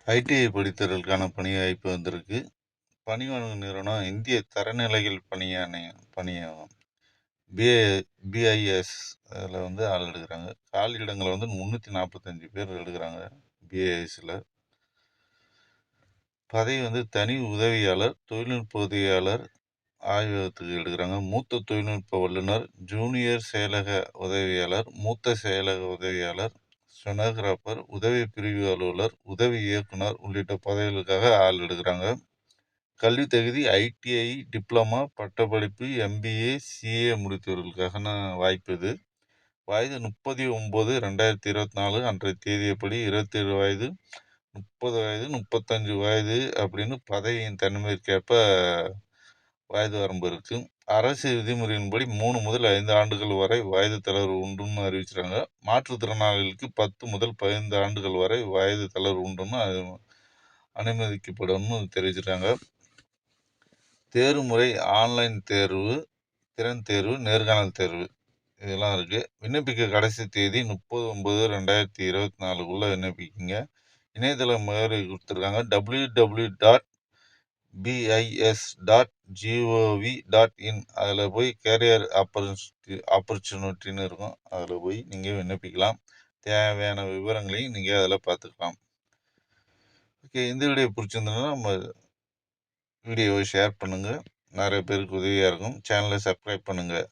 ITI படித்தவர்களுக்கான பணி வாய்ப்பு வந்திருக்கு. பணி வழங்கும் நிறுவனம் இந்திய தரநிலைகள் பணியகம் பிஏ பிஐஎஸ் அதில் வந்து ஆள் எடுக்கிறாங்க. காலி இடங்களை வந்து 345 பேர் எடுக்கிறாங்க பிஐஎஸில். பதவி வந்து தனி உதவியாளர், தொழில்நுட்ப உதவியாளர் ஆய்வகத்துக்கு எடுக்கிறாங்க. மூத்த தொழில்நுட்ப வல்லுநர், ஜூனியர் செயலக உதவியாளர், மூத்த செயலக உதவியாளர், ஸ்டெனோகிராஃபர், உதவி பிரிவு அலுவலர், உதவி இயக்குனர் உள்ளிட்ட பதவிகளுக்காக ஆள் எடுக்கிறாங்க. கல்வி தகுதி ஐடிஐ, டிப்ளமா, பட்டப்படிப்பு, எம்பிஏ, சிஏ முடித்தவர்களுக்கான வாய்ப்பு இது. வயது 30/9/2024 அன்றைய தேதியப்படி 27 வயது, 30 வயது, 35 வயது அப்படின்னு பதவியின் தன்மைக்கேற்ப வயது வரம்பு இருக்கு. அரசு விதிமுறையின்படி 3 முதல் 5 ஆண்டுகள் வரை வயது தளர்வு உண்டுன்னு அறிவிச்சிருக்காங்க. மாற்றுத்திறனாளிகளுக்கு 10 முதல் 15 ஆண்டுகள் வரை வயது தளர்வு உண்டுன்னு அனுமதிக்கப்படும்னு தெரிவிச்சிருக்காங்க. தேர்வு முறை ஆன்லைன் தேர்வு, திறன் தேர்வு, நேர்காணல் தேர்வு இதெல்லாம் இருக்கு. விண்ணப்பிக்க கடைசி தேதி 30/9/2024 விண்ணப்பிக்குங்க. இணையதள முகவரி கொடுத்துருக்காங்க www.bis.gov.in. அதில் போய் கேரியர் ஆப்பர்ச்சுனிட்டின்னு இருக்கும். அதில் போய் நீங்கள் விண்ணப்பிக்கலாம். தேவையான விவரங்களையும் நீங்கள் அதில் பார்த்துக்கலாம். ஓகே, இந்த வீடியோ பிடிச்சிருந்ததுன்னா நம்ம வீடியோவை ஷேர் பண்ணுங்கள். நிறைய பேருக்கு உதவியாக இருக்கும். சேனலை சப்ஸ்கிரைப் பண்ணுங்கள்.